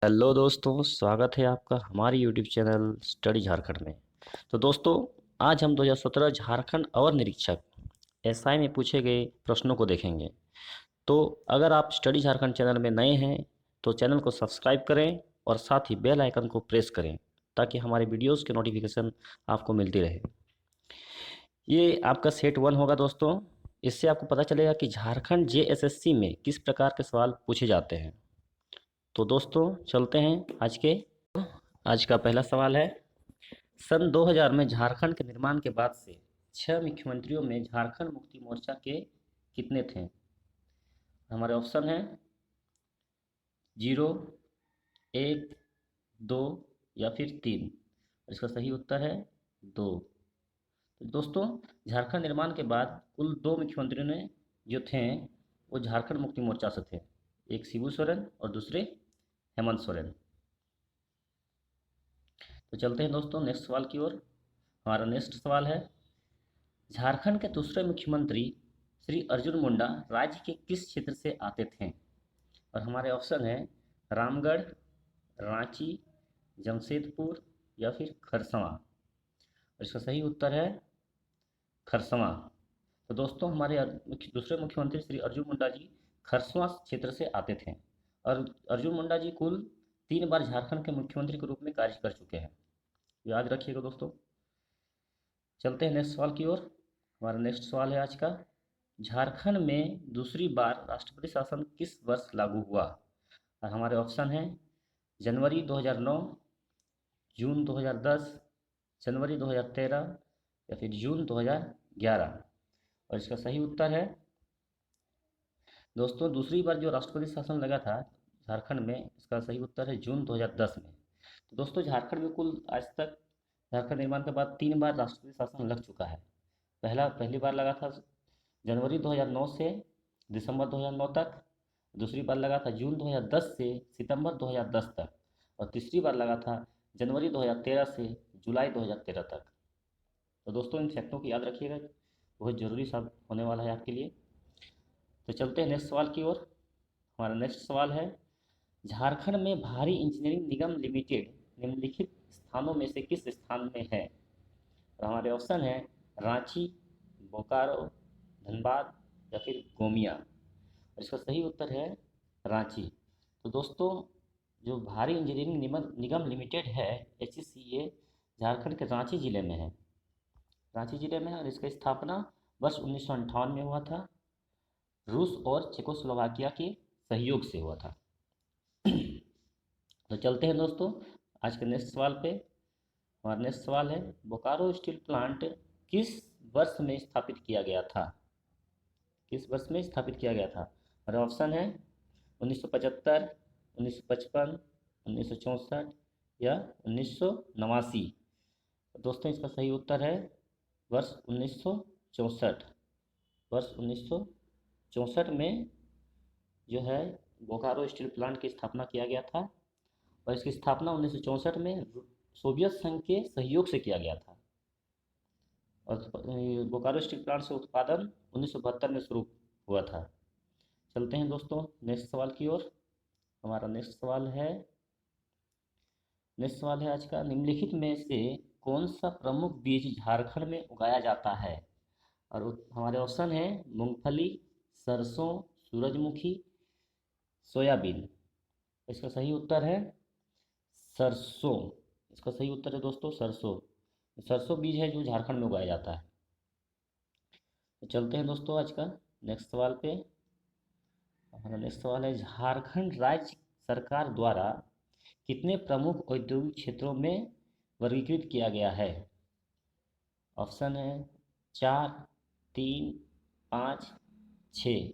Hello दोस्तों, स्वागत है आपका हमारे यूट्यूब चैनल स्टडी झारखंड में। तो दोस्तों, आज हम 2017 झारखंड और निरीक्षक एसआई में पूछे गए प्रश्नों को देखेंगे। तो अगर आप स्टडी झारखंड चैनल में नए हैं तो चैनल को सब्सक्राइब करें और साथ ही बेल आइकन को प्रेस करें ताकि हमारे वीडियोस के नोटिफिकेशन आपको मिलती रहे। ये आपका सेट 1 होगा दोस्तों। इससे आपको पता चलेगा कि झारखंड जेएसएससी में किस प्रकार के सवाल पूछे जाते हैं। तो दोस्तों, चलते हैं आज का पहला सवाल है। सन 2000 में झारखंड के निर्माण के बाद से 6 मुख्यमंत्रियों में झारखंड मुक्ति मोर्चा के कितने थे? हमारे ऑप्शन हैं 0, 1, 2 या फिर 3। इसका सही उत्तर है 2। तो दोस्तों, झारखंड निर्माण के बाद कुल 2 मुख्यमंत्रियों ने जो थे वो झारखंड मुक्ति मोर्चा से थे। एक शिबू सोरेन और दूसरे हेमंत सोरेन। तो चलते हैं दोस्तों नेक्स्ट सवाल की ओर। हमारा नेक्स्ट सवाल है, झारखंड के दूसरे मुख्यमंत्री श्री अर्जुन मुंडा राज्य के किस क्षेत्र से आते थे? और हमारे ऑप्शन है रामगढ़, रांची, जमशेदपुर या फिर खरसवां। और इसका सही उत्तर है खरसवां। तो दोस्तों, हमारे दूसरे मुख्यमंत्री श्री अर्जुन मुंडा जी खरसवां क्षेत्र से आते थे। और अर्जुन मुंडा जी कुल 3 बार झारखंड के मुख्यमंत्री के रूप में कार्य कर चुके हैं। याद रखिएगा दोस्तों। चलते हैं नेक्स्ट सवाल की ओर। हमारा नेक्स्ट सवाल है आज का, झारखंड में दूसरी बार राष्ट्रपति शासन किस वर्ष लागू हुआ? और हमारे ऑप्शन हैं जनवरी 2009, जून 2010, जनवरी 2013 या फिर जून 2011। और इसका सही उत्तर है दोस्तों, दूसरी बार जो राष्ट्रपति शासन लगा था झारखंड में, इसका सही उत्तर है जून 2010 में। तो दोस्तों, झारखंड में कुल आज तक झारखंड निर्माण के बाद 3 बार राष्ट्रपति शासन लग चुका है। पहली बार लगा था जनवरी 2009 से दिसंबर 2009 तक। दूसरी बार लगा था जून 2010 से सितंबर 2010 तक। और तीसरी बार लगा था जनवरी 2013 से जुलाई 2013 तक। तो दोस्तों, इन फैक्टों को याद रखिएगा, बहुत ज़रूरी साबित होने वाला है आपके लिए। तो चलते हैं नेक्स्ट सवाल की ओर। हमारा नेक्स्ट सवाल है, झारखंड में भारी इंजीनियरिंग निगम लिमिटेड निम्नलिखित स्थानों में से किस स्थान में है? और हमारे ऑप्शन है रांची, बोकारो, धनबाद या फिर गोमिया। और इसका सही उत्तर है रांची। तो दोस्तों, जो भारी इंजीनियरिंग निगम लिमिटेड है HECL, झारखंड के रांची जिले में है। रांची जिले में है और इसका स्थापना वर्ष 1958 में हुआ था। रूस और चेकोस्लोवाकिया के सहयोग से हुआ था। तो चलते हैं दोस्तों आज के नेक्स्ट सवाल पे। हमारा नेक्स्ट सवाल है, बोकारो स्टील प्लांट किस वर्ष में स्थापित किया गया था? किस वर्ष में स्थापित किया गया था? हमारा ऑप्शन है 1975, 1955, 1964 या 1989। दोस्तों, इसका सही उत्तर है वर्ष 1964। वर्ष 1964 में जो है बोकारो स्टील प्लांट की स्थापना किया गया था। और इसकी स्थापना 1964 में सोवियत संघ के सहयोग से किया गया था। और बोकारो स्टील प्लांट से उत्पादन 1972 में शुरू हुआ था। चलते हैं दोस्तों नेक्स्ट सवाल की ओर। हमारा नेक्स्ट सवाल है आज का, निम्नलिखित में से कौन सा प्रमुख बीज झारखंड में उगाया जाता है? और हमारे ऑप्शन है मूंगफली, सरसों, सूरजमुखी, सोयाबीन। इसका सही उत्तर है सरसों। इसका सही उत्तर है दोस्तों सरसों। सरसों बीज है जो झारखंड में उगाया जाता है। तो चलते हैं दोस्तों आज का नेक्स्ट सवाल पे। हमारा नेक्स्ट सवाल है, झारखंड राज्य सरकार द्वारा कितने प्रमुख औद्योगिक क्षेत्रों में वर्गीकृत किया गया है? ऑप्शन है 4, 3, 5, 6।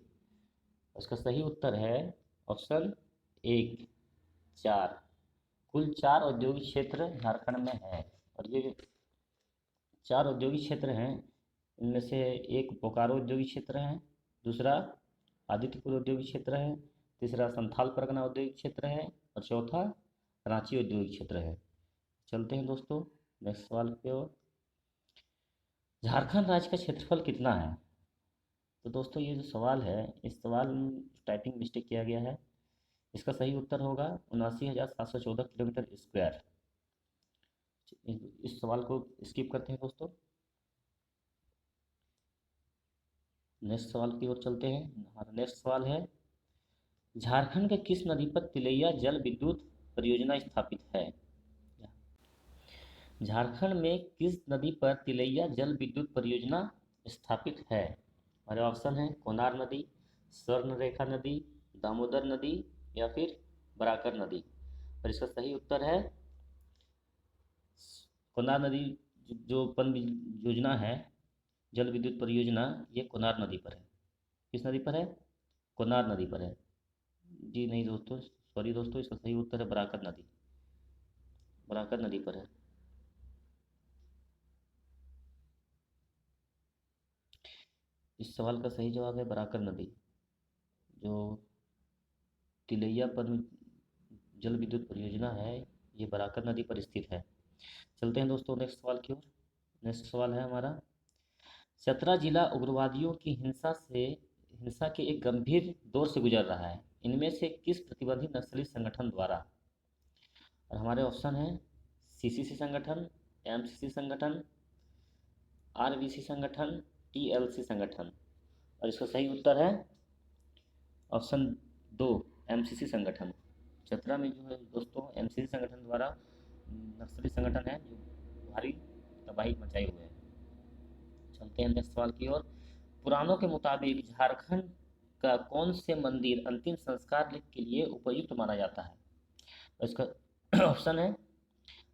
उसका सही उत्तर है ऑप्शन 1, 4। कुल 4 औद्योगिक क्षेत्र झारखंड में है। और ये 4 औद्योगिक क्षेत्र हैं। इनमें से एक बोकारो औद्योगिक क्षेत्र है, दूसरा आदित्यपुर औद्योगिक क्षेत्र है, तीसरा संथाल परगना औद्योगिक क्षेत्र है और चौथा रांची औद्योगिक क्षेत्र है। चलते हैं दोस्तों नेक्स्ट सवाल पे और, झारखंड राज्य का क्षेत्रफल कितना है? तो दोस्तों, ये जो सवाल है इस सवाल में टाइपिंग मिस्टेक किया गया है। इसका सही उत्तर होगा 79,714 किलोमीटर स्क्वायर। इस सवाल को स्किप करते हैं दोस्तों, नेक्स्ट सवाल की ओर चलते हैं। हमारा नेक्स्ट सवाल है, झारखंड के किस नदी पर तिलैया जल विद्युत परियोजना स्थापित है? झारखंड में किस नदी पर तिलैया जल विद्युत परियोजना स्थापित है? हमारे ऑप्शन है कोनार नदी, स्वर्णरेखा नदी, दामोदर नदी या फिर बराकर नदी। और इसका सही उत्तर है कोनार नदी। जो पन योजना है, जल विद्युत परियोजना, ये कोनार नदी पर है। किस नदी पर है? कोनार नदी पर है। जी नहीं दोस्तों, सॉरी दोस्तों, इसका सही उत्तर है बराकर नदी, बराकर नदी पर है। इस सवाल का सही जवाब है बराकर नदी, जो तिलैया पर जल विद्युत परियोजना है, ये बराकर नदी पर स्थित है। चलते हैं दोस्तों नेक्स्ट सवाल की ओर। नेक्स्ट सवाल है हमारा, चतरा जिला उग्रवादियों की हिंसा के एक गंभीर दौर से गुजर रहा है। इनमें से किस प्रतिबंधित नक्सली संगठन द्वारा? और हमारे ऑप्शन है सीसीसी संगठन, एमसीसी संगठन, आरबीसी संगठन, टीएलसी संगठन। और इसका सही उत्तर है ऑप्शन दो, एमसीसी संगठन। चतरा में जो है दोस्तों एमसीसी संगठन द्वारा नक्सली संगठन है जो भारी तबाही मचाए हुए हैं। चलते हैं नेक्स्ट सवाल की ओर। पुराणों के मुताबिक झारखंड का कौन से मंदिर अंतिम संस्कार के लिए उपयुक्त माना जाता है? और इसका ऑप्शन है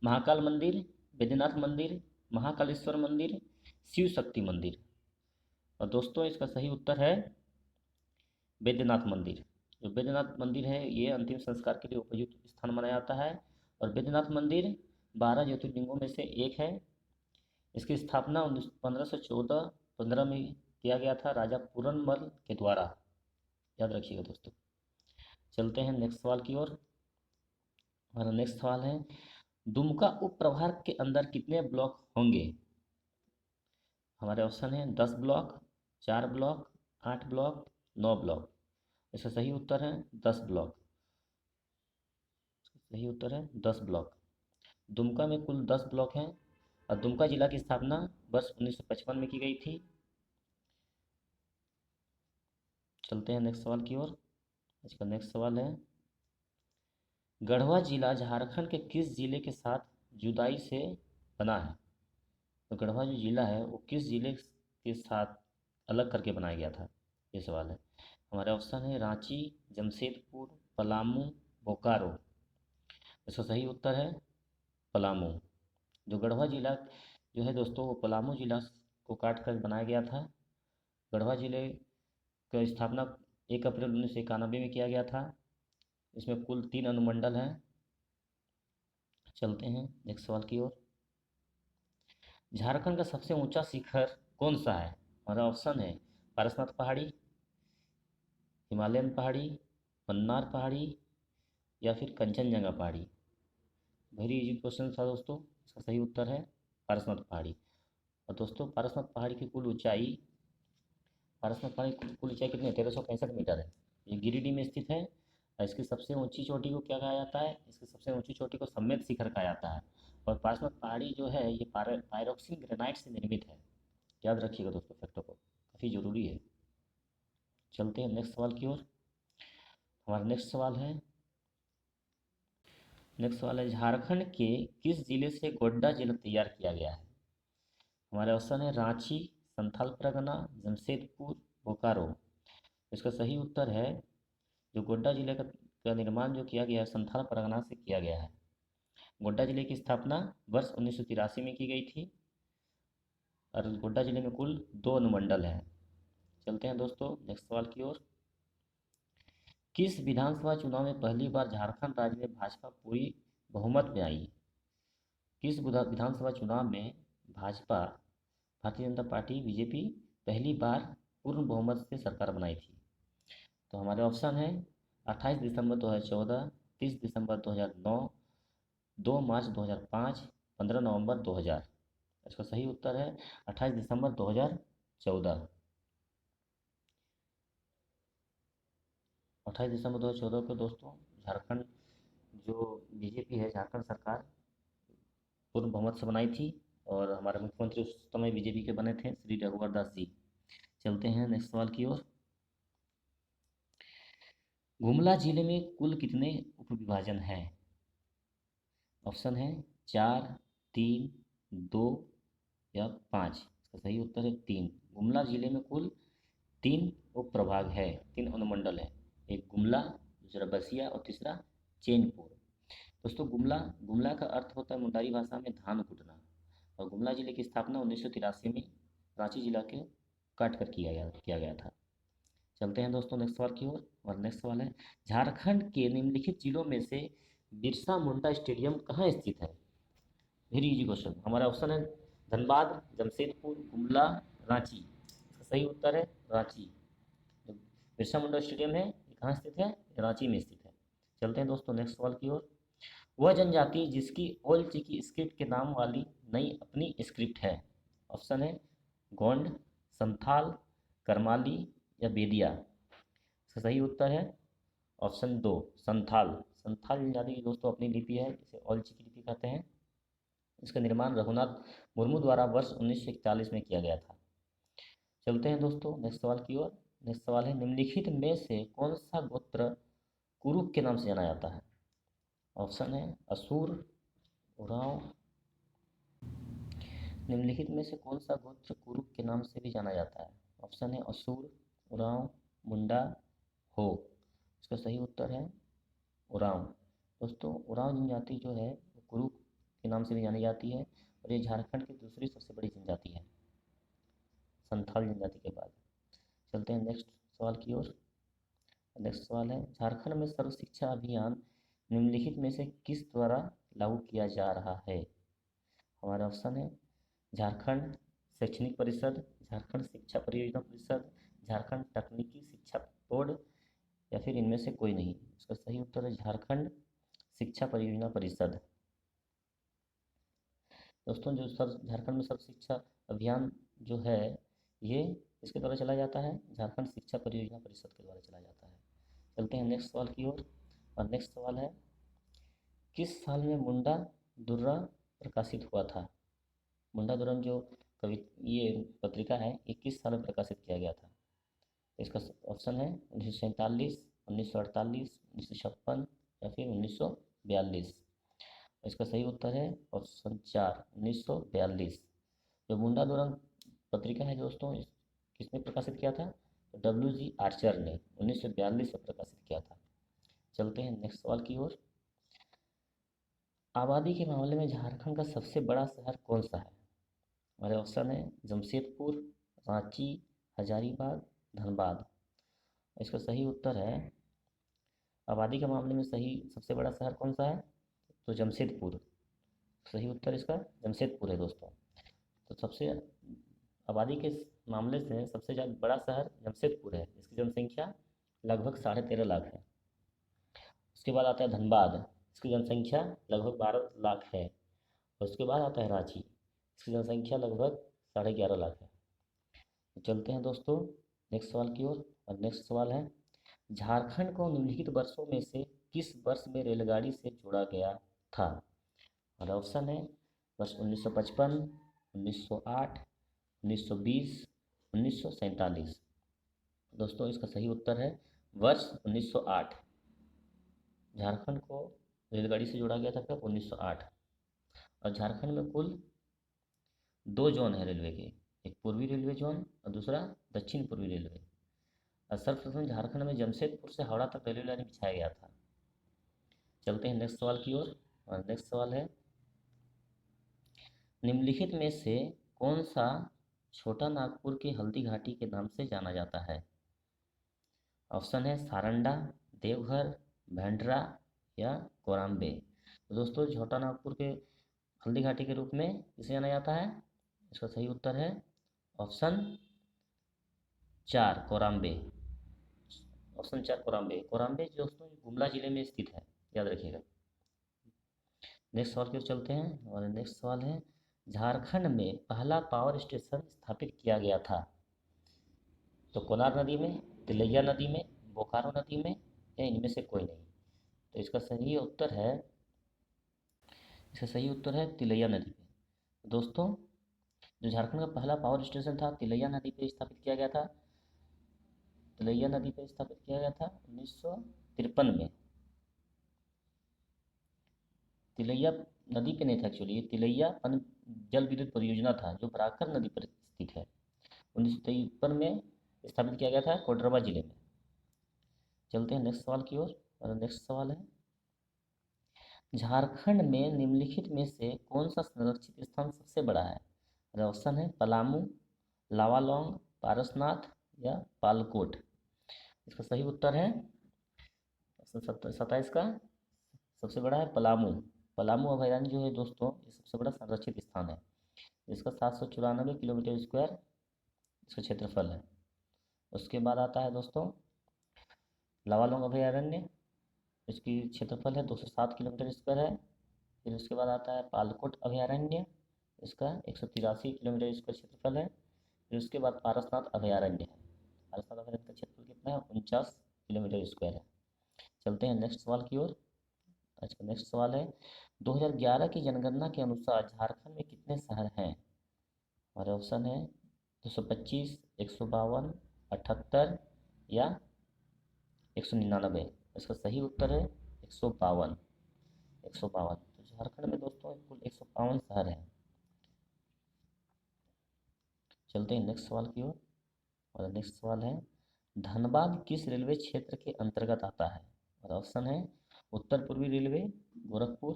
महाकाल मंदिर, बैद्यनाथ मंदिर, महाकालेश्वर मंदिर, शिव शक्ति मंदिर। और दोस्तों इसका सही उत्तर है बैद्यनाथ मंदिर। जो बैद्यनाथ मंदिर है ये अंतिम संस्कार के लिए उपयुक्त स्थान माना जाता है। और बैद्यनाथ मंदिर 12 ज्योतिर्लिंगों में से एक है। इसकी स्थापना 1514-15 में किया गया था राजा पूरनमल के द्वारा, याद रखिएगा दोस्तों। चलते हैं नेक्स्ट सवाल की ओर। हमारा नेक्स्ट सवाल है, दुमका उप प्रभाग के अंदर कितने ब्लॉक होंगे? हमारे ऑप्शन है 10 ब्लॉक, 4 ब्लॉक, 8 ब्लॉक, 9 ब्लॉक। इसका सही उत्तर है 10 ब्लॉक। सही उत्तर है 10 ब्लॉक। दुमका में कुल 10 ब्लॉक हैं और दुमका जिला की स्थापना वर्ष 1955 में की गई थी। चलते हैं नेक्स्ट सवाल की ओर। इसका नेक्स्ट सवाल है, गढ़वा जिला झारखंड के किस जिले के साथ जुदाई से बना है? तो गढ़वा जो जिला है वो किस जिले के साथ अलग करके बनाया गया था, ये सवाल है। हमारे ऑप्शन है रांची, जमशेदपुर, पलामू, बोकारो। इसका सही उत्तर है पलामू। जो गढ़वा जिला जो है दोस्तों वो पलामू जिला को काट कर बनाया गया था। गढ़वा जिले का स्थापना 1 अप्रैल 1991 में किया गया था। इसमें कुल 3 अनुमंडल हैं। चलते हैं नेक्स्ट सवाल की ओर। झारखंड का सबसे ऊंचा शिखर कौन सा है? हमारा ऑप्शन है पारसनाथ पहाड़ी, हिमालयन पहाड़ी, मन्नार पहाड़ी या फिर कंचनजंगा पहाड़ी। वेरी इजी क्वेश्चन था दोस्तों। इसका सही उत्तर है पारसनाथ पहाड़ी। और दोस्तों पारसनाथ पहाड़ी की कुल ऊंचाई, पारसनाथ पहाड़ी की कुल ऊंचाई कितनी है? 1365 मीटर है। ये गिरिडीह में स्थित है। और इसकी सबसे ऊंची चोटी को क्या कहा जाता है? इसकी सबसे ऊंची चोटी को सम्मेद शिखर कहा जाता है। और पारसनाथ पहाड़ी जो है ये पायरोक्सिन ग्रेनाइट से निर्मित है। याद रखिएगा दोस्तों फैक्टों को, काफ़ी ज़रूरी है। चलते हैं नेक्स्ट सवाल की ओर। हमारा नेक्स्ट सवाल है झारखंड के किस जिले से गोड्डा जिला तैयार किया गया है? हमारे ऑप्शन है रांची, संथाल परगना, जमशेदपुर, बोकारो। इसका सही उत्तर है जो गोड्डा जिले का निर्माण जो किया गया है संथाल परगना से किया गया है। गोड्डा जिले की स्थापना वर्ष 1983 में की गई थी। और गोड्डा जिले में कुल 2 अनुमंडल हैं। चलते हैं दोस्तों नेक्स्ट सवाल की ओर। किस विधानसभा चुनाव में पहली बार झारखंड राज्य में भाजपा पूरी बहुमत में आई? किस विधानसभा चुनाव में भाजपा, भारतीय जनता पार्टी, बीजेपी पहली बार पूर्ण बहुमत से सरकार बनाई थी? तो हमारे ऑप्शन है 28 दिसंबर 2014, 30 दिसंबर 2009, 2 मार्च 2005, 15 नवंबर 2000। इसका सही उत्तर है 28 दिसंबर 2014। 28 दिसंबर 2014 को दोस्तों झारखंड जो बीजेपी है, झारखंड सरकार पूर्ण बहुमत से बनाई थी और हमारे मुख्यमंत्री उस समय बीजेपी के बने थे, श्री रघुवर दास जी। चलते हैं नेक्स्ट सवाल की ओर। गुमला जिले में कुल कितने उपविभाजन हैं? ऑप्शन है 4, 3, 2 या 5। इसका सही उत्तर है 3। गुमला जिले में कुल 3 उप प्रभाग है, 3 अनुमंडल है। एक गुमला, दूसरा बसिया और तीसरा चैनपुर। दोस्तों गुमला, गुमला का अर्थ होता है मुंडारी भाषा में धान कूटना। और गुमला जिले की स्थापना 1983 में रांची जिला के काट कर किया गया था। चलते हैं दोस्तों नेक्स्ट सवाल की ओर। और नेक्स्ट सवाल है, झारखंड के निम्नलिखित जिलों में से बिरसा मुंडा स्टेडियम कहाँ स्थित है? Very easy question. हमारा ऑप्शन है धनबाद, जमशेदपुर, गुमला, रांची। इसका सही उत्तर है रांची। जो बिरसा मुंडा स्टेडियम है ये कहाँ स्थित है? रांची में स्थित है। चलते हैं दोस्तों नेक्स्ट सवाल की ओर। वह जनजाति जिसकी ओल चिकी स्क्रिप्ट के नाम वाली नई अपनी स्क्रिप्ट है। ऑप्शन है गोंड, संथाल, करमाली या बेदिया। इसका सही उत्तर है ऑप्शन 2 संथाल। संथाल जनजाति की दोस्तों अपनी लिपि है, इसे ओल चिकी लिपि कहते हैं। इसका निर्माण रघुनाथ मुर्मू द्वारा वर्ष 1941 में किया गया था। चलते हैं दोस्तों नेक्स्ट सवाल की ओर। नेक्स्ट सवाल है, निम्नलिखित में से कौन सा गोत्र कुरुक के नाम से जाना जाता है? ऑप्शन है असुर, उरांव। निम्नलिखित में से कौन सा गोत्र कुरुक के नाम से भी जाना जाता है? ऑप्शन है असुर, उरांव, मुंडा, हो। इसका सही उत्तर है उरांव। दोस्तों उरांव जनजाति जो है वो कुरुक के नाम से भी जानी जाती है और ये झारखंड की दूसरी सबसे बड़ी जनजाति है संथाल जनजाति के बाद। चलते हैं नेक्स्ट सवाल की ओर। नेक्स्ट सवाल है, झारखंड में सर्व शिक्षा अभियान निम्नलिखित में से किस द्वारा लागू किया जा रहा है? हमारा ऑप्शन है झारखंड शैक्षणिक परिषद, झारखंड शिक्षा परियोजना परिषद, झारखंड तकनीकी शिक्षा बोर्ड या फिर इनमें से कोई नहीं। इसका सही उत्तर है झारखंड शिक्षा परियोजना परिषद। दोस्तों जो झारखंड में सर्व शिक्षा अभियान जो है ये इसके द्वारा चलाया जाता है, झारखंड शिक्षा परियोजना परिषद के द्वारा चलाया जाता है। चलते हैं नेक्स्ट सवाल की ओर। और नेक्स्ट सवाल है, किस साल में मुंडा दुर्रा प्रकाशित हुआ था? मुंडा दुर्रम जो कवि ये पत्रिका है ये किस साल में प्रकाशित किया गया था? इसका ऑप्शन है 1947, 1948, 1956 या फिर 1942। इसका सही उत्तर है ऑप्शन 4 1942। जो मुंडा दुर्रम पत्रिका है दोस्तों किसने प्रकाशित किया था? तो W.G. आर्चर ने 1942 में प्रकाशित किया था। चलते हैं नेक्स्ट सवाल की ओर। आबादी के मामले में झारखंड का सबसे बड़ा शहर कौन सा है? हमारे ऑप्शन है जमशेदपुर, रांची, हजारीबाग, धनबाद। इसका सही उत्तर है आबादी के मामले में सही सबसे बड़ा शहर कौन सा है? तो जमशेदपुर। सही उत्तर इसका जमशेदपुर है दोस्तों। तो सबसे आबादी के मामले से सबसे ज़्यादा बड़ा शहर जमशेदपुर है, इसकी जनसंख्या लगभग 13.5 लाख है। उसके बाद आता है धनबाद, इसकी जनसंख्या लगभग 12 लाख है। और उसके बाद आता है रांची, इसकी जनसंख्या लगभग 11.5 लाख है। तो चलते हैं दोस्तों नेक्स्ट सवाल की ओर। और नेक्स्ट सवाल है, झारखंड को निम्नलिखित वर्षों में से किस वर्ष में रेलगाड़ी से जोड़ा गया था? और ऑप्शन है वर्ष 1955, 1908, 1920, 1947। दोस्तों इसका सही उत्तर है वर्ष 1908। झारखंड को रेलगाड़ी से जोड़ा गया था कब? 1908। और झारखंड में कुल 2 जोन है रेलवे के, एक पूर्वी रेलवे जोन और दूसरा दक्षिण पूर्वी रेलवे। और सर्वप्रथम झारखंड में जमशेदपुर से हावड़ा तक रेलवे लाइन बिछाया गया था। चलते हैं नेक्स्ट सवाल की ओर। और नेक्स्ट सवाल है, निम्नलिखित में से कौन सा छोटा नागपुर के हल्दी घाटी के नाम से जाना जाता है? ऑप्शन है सारंडा, देवघर, भेंडरा या कोराम्बे। तो दोस्तों छोटा नागपुर के हल्दी घाटी के रूप में इसे जाना जाता है। इसका सही उत्तर है ऑप्शन 4 कोराम्बे। ऑप्शन 4 कोराम्बे। कोराम्बे दोस्तों गुमला जिले में स्थित है, याद रखिएगा। नेक्स्ट सवाल की ओर चलते हैं। और नेक्स्ट सवाल है, झारखंड में पहला पावर स्टेशन स्थापित किया गया था? तो कोनार नदी में, तिलैया नदी में, बोकारो नदी में या इनमें से कोई नहीं। तो इसका सही उत्तर है तिलैया नदी पे। दोस्तों, जो झारखंड का पहला पावर स्टेशन था तिलैया नदी पे स्थापित किया गया था। तिलैया नदी पे स्थापित किया गया था 1953 में। तिलैया नदी पे नहीं था एक्चुअली, ये तिलैया पन जल विद्युत परियोजना था जो बराकर नदी पर स्थित है। 1953 में स्थापित किया गया था कोडरवा जिले में। चलते हैं नेक्स्ट सवाल की ओर। और नेक्स्ट सवाल है, झारखंड में निम्नलिखित में से कौन सा संरक्षित स्थान सबसे बड़ा है? और ऑप्शन है पलामू, लावालौंग, पारसनाथ या पालकोट। इसका सही उत्तर है 27 का सबसे बड़ा है पलामू। पलामू अभयारण्य जो है दोस्तों, ये सबसे बड़ा संरक्षित स्थान है। इसका 794 किलोमीटर स्क्वायर इसका क्षेत्रफल है। उसके बाद आता है दोस्तों लावालौंग अभयारण्य, इसकी क्षेत्रफल है 207 किलोमीटर स्क्वायर है। फिर उसके बाद आता है पालकोट अभयारण्य, इसका 183 किलोमीटर स्क्वायर क्षेत्रफल है। फिर उसके बाद पारसनाथ अभयारण्य है। पारसनाथ अभयारण्य का क्षेत्रफल कितना है? 49 किलोमीटर स्क्वायर है। चलते हैं नेक्स्ट सवाल की ओर। आज का नेक्स्ट सवाल है, 2011 की जनगणना के अनुसार झारखंड में कितने शहर हैं? हमारे ऑप्शन है 225, 152, 78 या 199। इसका सही उत्तर है 152। 152। तो झारखंड में दोस्तों कुल 152 शहर हैं। चलते हैं नेक्स्ट सवाल की ओर। और नेक्स्ट सवाल है, धनबाद किस रेलवे क्षेत्र के अंतर्गत आता है? और ऑप्शन है उत्तर पूर्वी रेलवे गोरखपुर,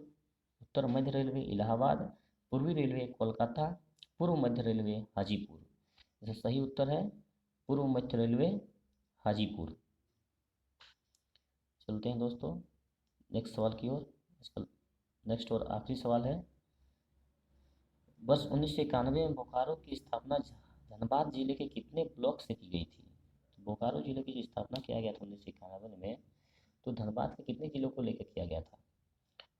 उत्तर मध्य रेलवे इलाहाबाद, पूर्वी रेलवे कोलकाता, पूर्व मध्य रेलवे हाजीपुर। इसका सही उत्तर है पूर्व मध्य रेलवे हाजीपुर। चलते हैं दोस्तों नेक्स्ट सवाल की ओर। इसका नेक्स्ट और आखिरी सवाल है, वर्ष 1991 में बोकारो की स्थापना धनबाद जिले के कितने ब्लॉक से की गई थी? तो बोकारो जिले की जो स्थापना किया गया था 1991 में, तो धनबाद के कितने जिलों को लेकर किया गया था?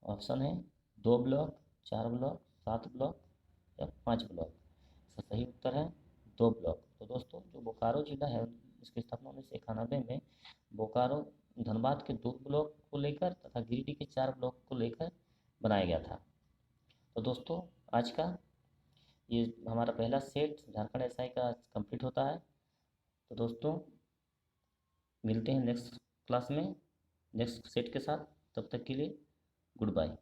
ऑप्शन है 2 ब्लॉक, 4 ब्लॉक, 7 ब्लॉक या 5 ब्लॉक। इसका सही उत्तर है 2 ब्लॉक। तो दोस्तों जो बोकारो जिला है इसकी स्थापना 1991 में बोकारो धनबाद के 2 ब्लॉक को लेकर तथा गिरिडीह के 4 ब्लॉक को लेकर बनाया गया था। तो दोस्तों आज का ये हमारा पहला सेट झारखंड एसआई का कंप्लीट होता है। तो दोस्तों मिलते हैं नेक्स्ट क्लास में नेक्स्ट सेट के साथ। तब तक के लिए गुड बाय।